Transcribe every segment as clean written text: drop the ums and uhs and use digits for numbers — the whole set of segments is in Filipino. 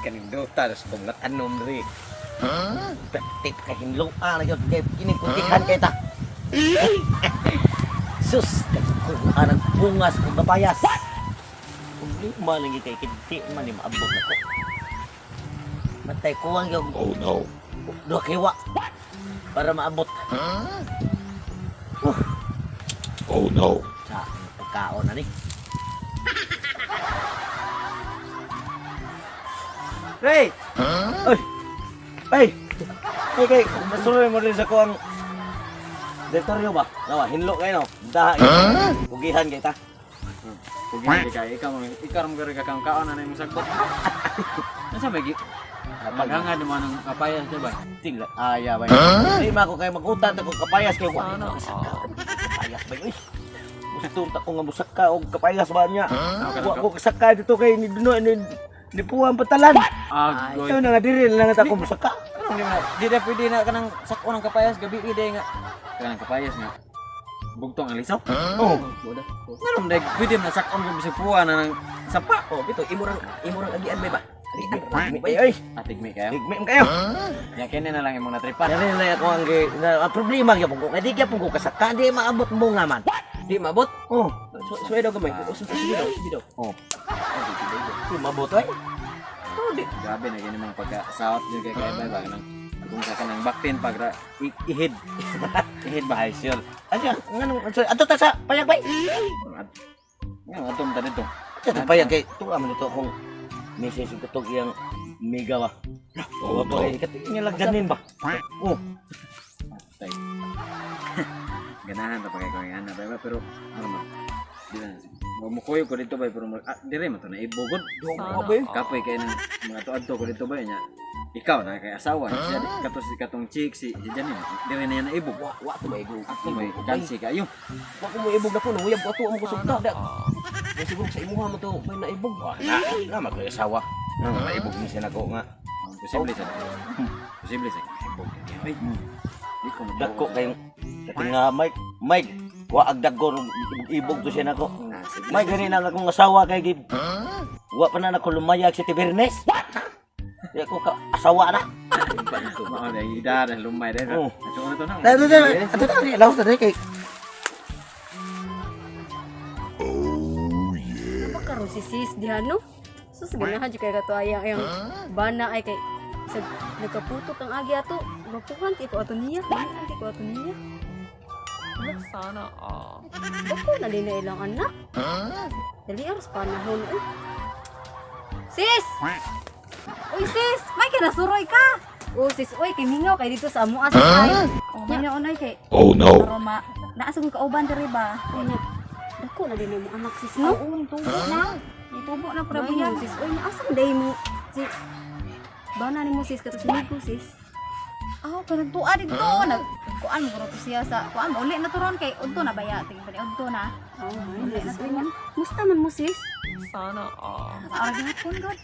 Kaning dota sa kong natanom ri. Tip ka hinlo na yun kay kiniputihan kay ta. Sus, kung anang bungas kong kapayas. Kung lima lagi kay kinti man ni maabot na ko. Matay kuwang yung Oh no. dua kiwa para maabot. Oh no. Sa pagkaon na ni. Ray! Ay! Ay! Ay kay, masuloy mo rin sa kuwang detoryo ba? Nawa, hinlo kayo no? Daha pugihan kay ta. Pugihan kay ikaw mo gari ka kang kaon na imong sagbot. Nasa may maghangad mo ng kapayas di ba? Tingla, aya ba? Hindi ma ko kay magutan ako kapayas kay wa. Kapayas ba yun? Gusto ta ko nga musaka og kapayas ba niya? Wa ko kasaka dito kay ni Duno ni puwang patalan. Goy. Ito na nga diri lang ta ko musaka. Di na pwede na kanang sakon ng kapayas gabi ide nga. Kanang kapayas nga. Bugtong ang lisaw. Oh, Naram dag pwede na sakon ng bisig puwa na ng sapa. oh bito imurang agian ba? Ay, Atigmi kayo. higme kayo. Ya kene na lang imong natripan. Yan na ako ang problema gyapon ko. Di gyapon ko kasaka di maabot mo nga man. Di mabot. Oh, suwedo gamay. Suwedo. Oh. Di maabot ay. Oh, di. Grabe na gani mga pagka-sahot din kay kay ba nang kung sa kanang backpin pag ihid. Ihid ba hay sure. Ano nganong ato ta sa payag bay. Nga atom ta dito. Ato payag kay tuwa man dito kung message ko tog iyang mega ba. Oh, ba kay katingin lang ganin ba. Oh, Tay. Ganahan ta pagay ko nga na ba pero ano man. Di na. Mo koyo ko dito ba pero dire mo to na ibugod. Kapoy kay nang mga tuadto ko dito ba nya. Ikaw na kay asawa siya katos katong chick si Janin. Dire na yan na ibog. wa to bay go. Ako may kansi kayo. Wa ko mo ibog na ko no, uyab ko ato mo kusog ta. Kay siguro sa imuha mo to may naibog. Na magay asawa. Nang naibog ni siya nako nga. Posible sa. Posible sa ibog. Ay. Di ko mo Dako kayong kating Mike. Wa agdagor ibog to siya nako. May gani na akong asawa kay gib. Wa pa na nako lumayag si Tibernes. Di ako ka asawa na. Mao na ida na lumay din. Oh. Ato na to na. Ato na laos na kay. Karon si sis diha no. Sus ganahan jud kay kato ayang bana ay kay sa nagkaputok ang agi ato. Mapukan kay ko ato niya. Kay ko ato niya. Sana Ako na din na ilang anak. Dali aros panahon eh. Sis! Uy sis, may kinasuroy ka. Oh sis, uy kay mingaw kay dito sa amo asa ay. Oh, may naunay kay Oh no. aroma. Naasag ko kauban diri ba? Kanya. Ako na din mo anak sis no. Oo, tubo na. Itubo na para Mayo, biyan. sis. Uy, asa day mo? Si bana ni mo sis katos migo sis. Kanang tuwa dito nag kuan mo to siya sa kuan uli na turon kay udto na baya tig bali udto na. Oh, sis. Uy, musta man mo sis? Sana ara gihapon god.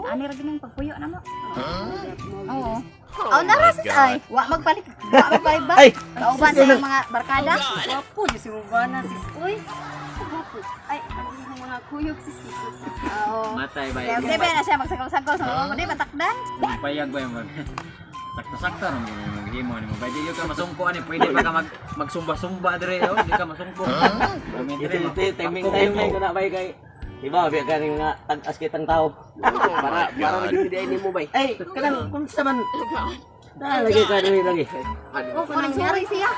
Ani ra gining pagpuyo na mo. Oo. Oh, narasis ay. Wa magpalit. Wa magpalit ba? Ay! Kauban sa iyong mga barkada. Wapo di si mo bana sis. Uy. Wapo. Ay, ano mo mga kuyog sis. Oo. Matay ba Kaya yung okay na siya magsagaw-sagaw sa mga di batakdan. payag ba yung sakto-sakto ron mo maghimo nimo. Pwede yung ka masungko ani, pwede ba ka magsumba-sumba dire oh, di ka masungko. Ito timing ko na bay kay. Iba biya kaning nga tag-as kitang tao. Para lagi di mo bay. Ay, kanang kumusta man? Lagi ka lagi. Oh, kung nangyari siya.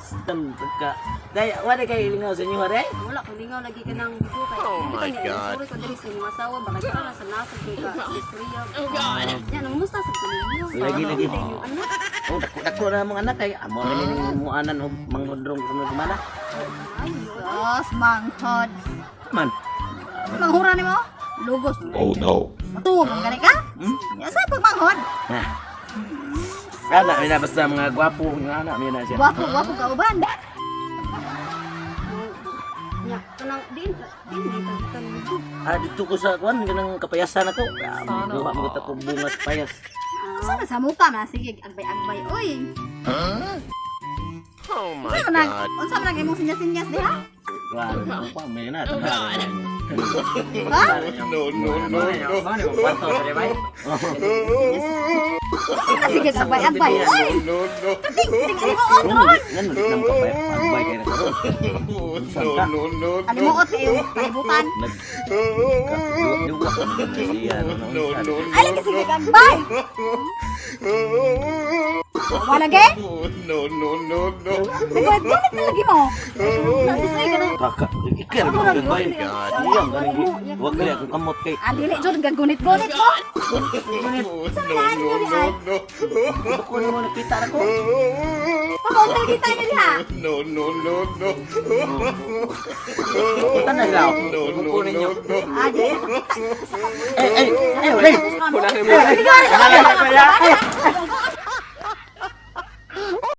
Sistem ka. Dai wala kay lingaw sa inyo hare. Wala ko lingaw lagi ka nang bigo kay. Oh my god. Sorry ko diri sa imong asawa baka ka na sa nasod kay ka istorya. Oh god. Yan ang musta sa ninyo. Lagi. Anak. Oh, dako na mga anak kay amo ni mo anan og manghudrong kuno mana. Yes, manghod. Man. Manghura ni mo? Lugos. Oh no. Matuwa mong gani ka? Yasa pag manghod. Kana mina basta mga gwapo nga anak mina siya. Wapo ka uban. Nya kanang din kan bigo. Dito ko sa kuan kanang kapayasan ako. Buha mo kita kong bungas payas. Sana sa muka na sige agbay-agbay. Uy. Oh my Unsa man ang imong sinyas-sinyas diha? Wala pa may na. Ha? Mana yung kwarto tadi bay? Sige, sabay-abay. Ay! Tingnan mo, Rod! Yan nang kapay kayo na karon. Santa. Alimuot kayo, palibutan. Nagduwa ka na siya. Ay, lagi sige kambay! Wala ge? Nagwet na lagi mo. Nasisay ka na. Kaka, ikir ka ng bayan ka. Diyang galing. Huwag gali ako kamot kay. Dili, Jod, gagunit-gunit mo. Saan na ano yun ay? Ako na mo nakita na ko. Papunta kita yun ha. Punta na lang. Kukunin niyo. Dili. Eh, wala. Sige,